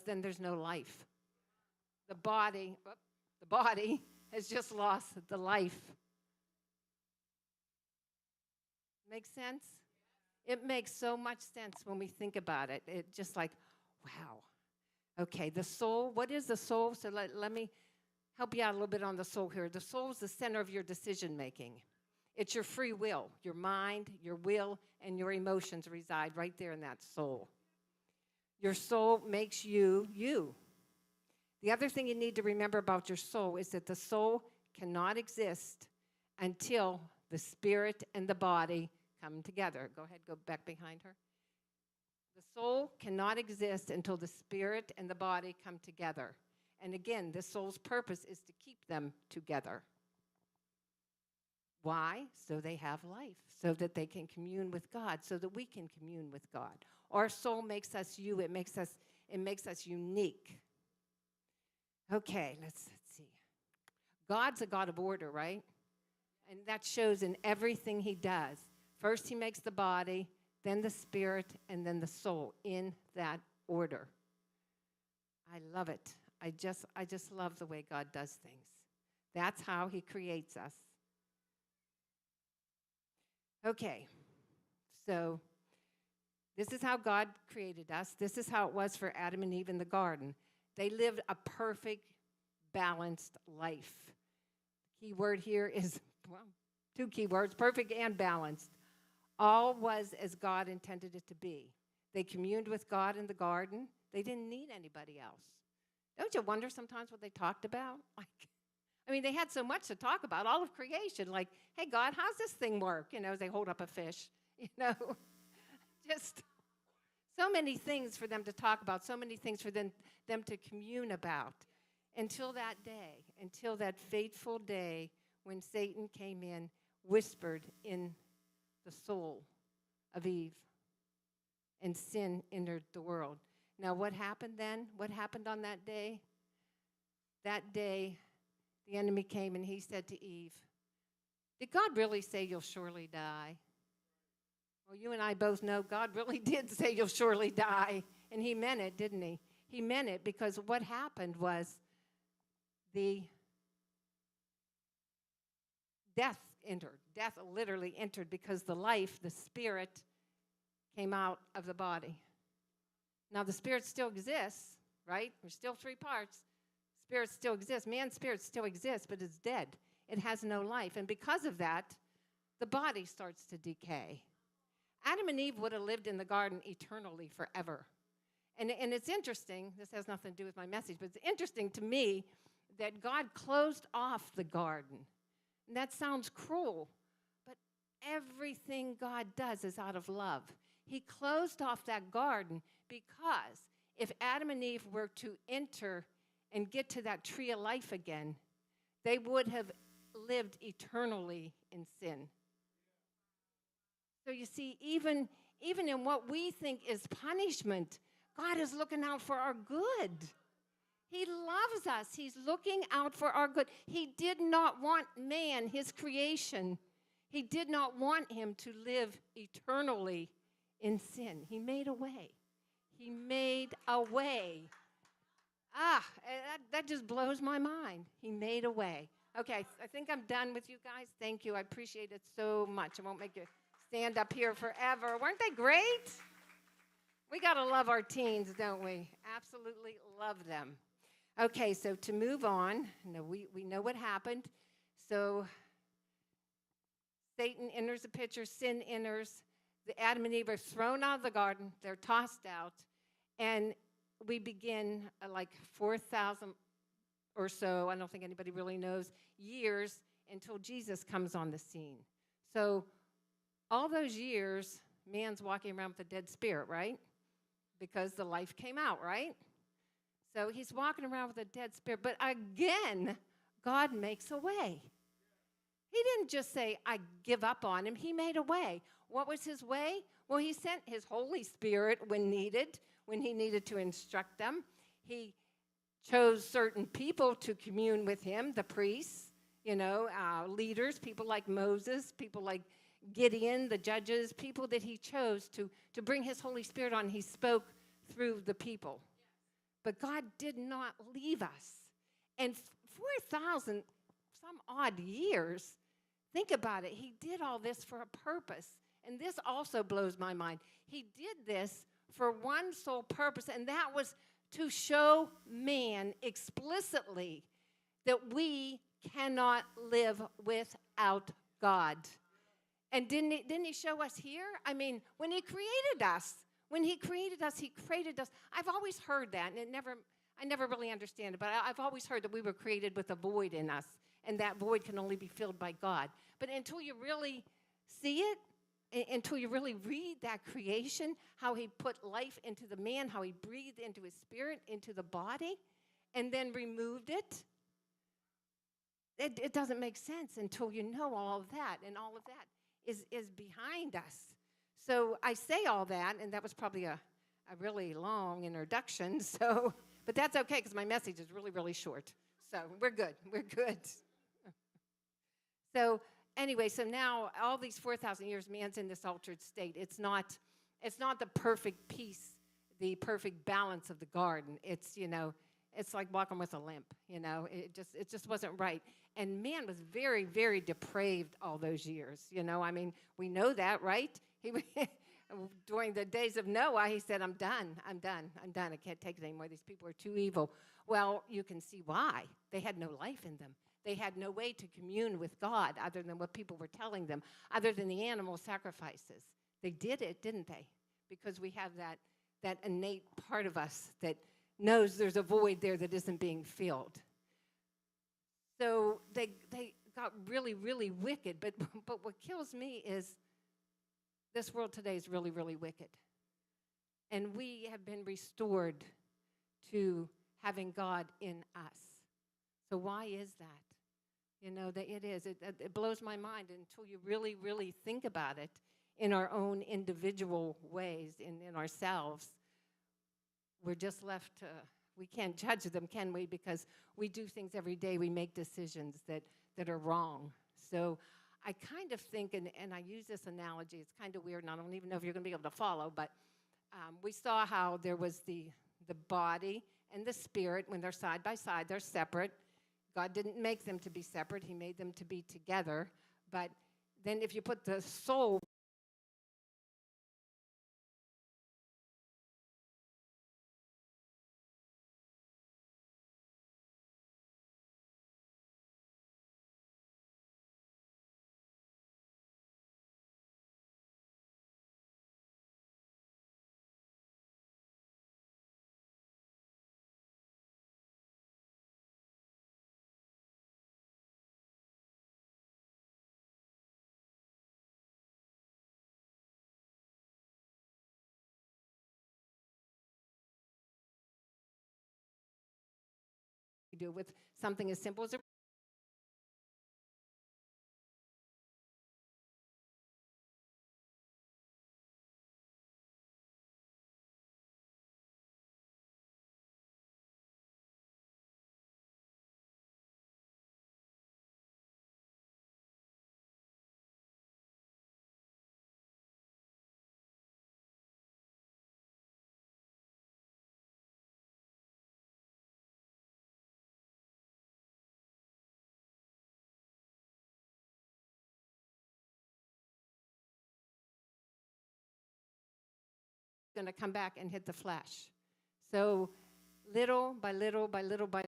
then there's no life. The body has just lost the life. Make sense? It makes so much sense when we think about it. It's just like, wow. Okay, the soul, what is the soul? So let me help you out a little bit on the soul here. The soul is the center of your decision making. It's your free will. Your mind, your will, and your emotions reside right there in that soul. Your soul makes you, you. The other thing you need to remember about your soul is that the soul cannot exist until the spirit and the body come together. Go ahead, go back behind her. The soul cannot exist until the spirit and the body come together. And again, the soul's purpose is to keep them together. Why? So they have life, so that they can commune with God, so that we can commune with God. Our soul makes us you. It makes us unique. Okay, let's see. God's a God of order, right? And that shows in everything he does. First, he makes the body, then the spirit, and then the soul in that order. I love it. I just love the way God does things. That's how he creates us. Okay, so this is how God created us. This is how it was for Adam and Eve in the garden. They lived a perfect, balanced life. The key word here is, well, two key words, perfect and balanced. All was as God intended it to be. They communed with God in the garden. They didn't need anybody else. Don't you wonder sometimes what they talked about? They had so much to talk about, all of creation. Like, hey, God, how's this thing work? As they hold up a fish, Just so many things for them to talk about, so many things for them to commune about. Until that day, until that fateful day when Satan came in, whispered in the soul of Eve, and sin entered the world. Now, what happened then? What happened on that day? That day, the enemy came and he said to Eve, did God really say you'll surely die? Well, you and I both know God really did say you'll surely die. And he meant it, didn't he? He meant it because what happened was the death entered. Death literally entered because the life, the spirit, came out of the body. Now, the spirit still exists, right? There's still three parts. Spirit still exists. Man's spirit still exists, but it's dead. It has no life. And because of that, the body starts to decay. Adam and Eve would have lived in the garden eternally forever. And it's interesting, this has nothing to do with my message, but it's interesting to me that God closed off the garden. And that sounds cruel, but everything God does is out of love. He closed off that garden because if Adam and Eve were to enter and get to that tree of life again, they would have lived eternally in sin. So you see, even in what we think is punishment, God is looking out for our good. He loves us. He's looking out for our good. He did not want man, his creation, he did not want him to live eternally in sin. He made a way. He made a way. That just blows my mind. He made a way. Okay, I think I'm done with you guys. Thank you. I appreciate it so much. I won't make you stand up here forever. Weren't they great? We got to love our teens, don't we? Absolutely love them. Okay, so to move on, we know what happened. So Satan enters the picture, sin enters. The Adam and Eve are thrown out of the garden. They're tossed out. And we begin like 4,000 or so, I don't think anybody really knows, years until Jesus comes on the scene. So all those years, man's walking around with a dead spirit, right? Because the life came out, right? So he's walking around with a dead spirit. But again, God makes a way. He didn't just say, I give up on him. He made a way. What was his way? Well, he sent his Holy Spirit when needed, when he needed to instruct them. He chose certain people to commune with him, the priests, leaders, people like Moses, people like Gideon, the judges, people that he chose to bring his Holy Spirit on. He spoke through the people. But God did not leave us. And 4,000 some odd years, think about it. He did all this for a purpose. And this also blows my mind. He did this for one sole purpose, and that was to show man explicitly that we cannot live without God. And didn't he show us here? I mean, when he created us, he created us. I've always heard that, and I never really understand it, but I've always heard that we were created with a void in us, and that void can only be filled by God. But until you really see it, until you really read that creation, how he put life into the man, how he breathed into his spirit, into the body, and then removed it, it doesn't make sense until you know all of that, and all of that is behind us. So I say all that, and that was probably a really long introduction, but that's okay because my message is really, really short. So we're good. So anyway, so now all these 4,000 years, man's in this altered state. It's not the perfect peace, the perfect balance of the garden. It's like walking with a limp. It just wasn't right. And man was very, very depraved all those years. I mean, we know that, right? During the days of Noah, he said, I'm done. I can't take it anymore. These people are too evil. Well, you can see why. They had no life in them. They had no way to commune with God other than what people were telling them, other than the animal sacrifices. They did it, didn't they? Because we have that innate part of us that knows there's a void there that isn't being filled. So they got really, really wicked. But what kills me is this world today is really, really wicked. And we have been restored to having God in us. So why is that? It is. It blows my mind until you really, really think about it in our own individual ways, in ourselves. We're just left to, we can't judge them, can we? Because we do things every day. We make decisions that are wrong. So I kind of think, and I use this analogy, it's kind of weird, and I don't even know if you're going to be able to follow, but we saw how there was the body and the spirit. When they're side by side, they're separate. God didn't make them to be separate. He made them to be together. But then if you put the soul, you do with something as simple as a going to come back and hit the flesh. So little by little by little by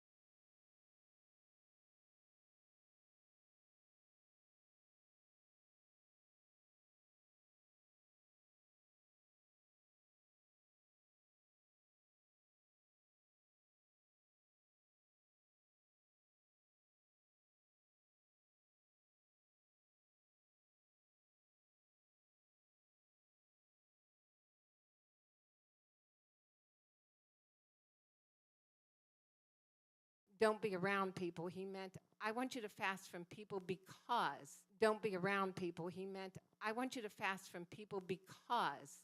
don't be around people. He meant, I want you to fast from people because. Don't be around people. He meant, I want you to fast from people because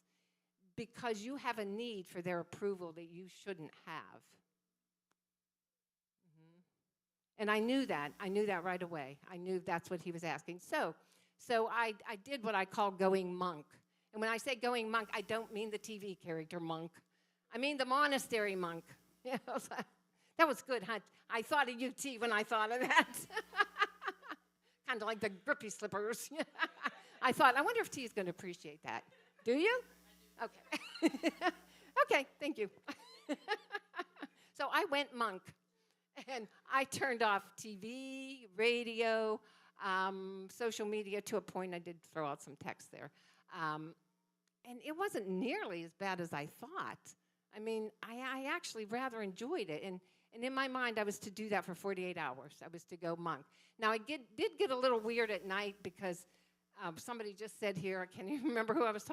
you have a need for their approval that you shouldn't have. And I knew that right away. I knew that's what he was asking. So I did what I call going monk. And when I say going monk, I don't mean the TV character monk. I mean the monastery monk. Yeah, I was like, that was good, huh? I thought of UT when I thought of that. Kind of like the grippy slippers. I thought, I wonder if T is going to appreciate that. Do you? Okay. Okay, thank you. So I went monk, and I turned off TV, radio, social media. To a point, I did throw out some text there. And it wasn't nearly as bad as I thought. I mean, I actually rather enjoyed it. And in my mind, I was to do that for 48 hours. I was to go monk. Now, it did get a little weird at night because somebody just said here, can you remember who I was talking?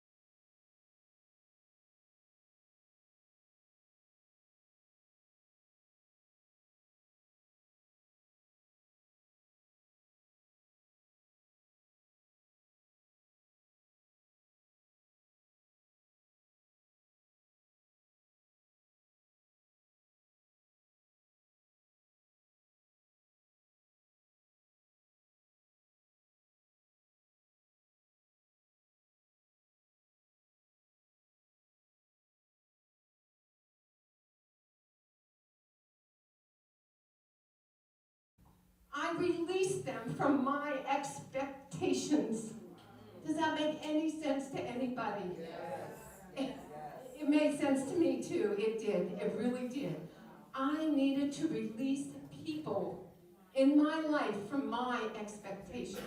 I release them from my expectations. Does that make any sense to anybody? Yes. It made sense to me too. It did. It really did. I needed to release people in my life from my expectations.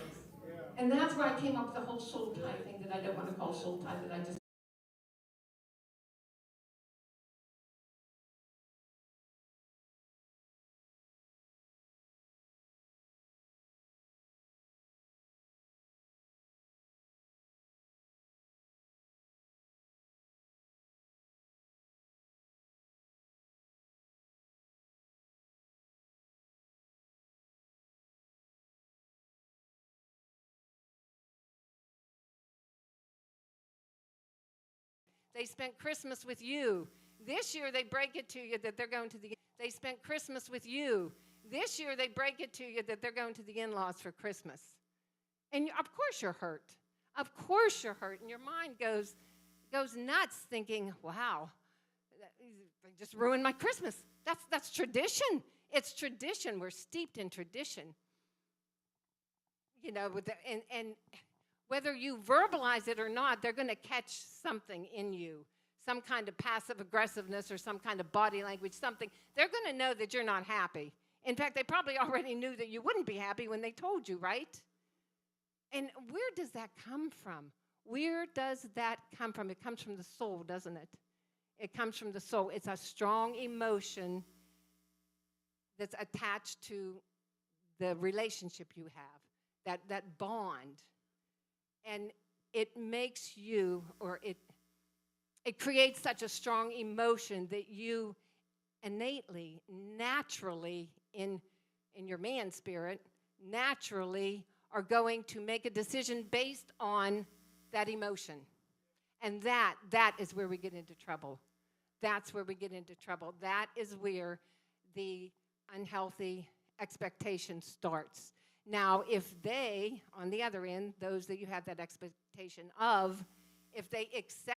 And that's where I came up with the whole soul tie thing that I don't want to call soul tie, that I just. They spent Christmas with you. This year they break it to you that they're going to the. They spent Christmas with you. This year they break it to you that they're going to the in-laws for Christmas. And of course you're hurt. Of course you're hurt. And your mind goes nuts thinking, wow, they just ruined my Christmas. That's tradition. It's tradition. We're steeped in tradition. You know, and whether you verbalize it or not, they're going to catch something in you, some kind of passive aggressiveness or some kind of body language, something. They're going to know that you're not happy. In fact, they probably already knew that you wouldn't be happy when they told you, right? And where does that come from? Where does that come from? It comes from the soul, doesn't it? It comes from the soul. It's a strong emotion that's attached to the relationship you have, that bond. And it makes you, or it creates such a strong emotion that you innately, naturally, in your man spirit, naturally are going to make a decision based on that emotion. And that is where we get into trouble. That's where we get into trouble. That is where the unhealthy expectation starts. Now, if they, on the other end, those that you have that expectation of, if they accept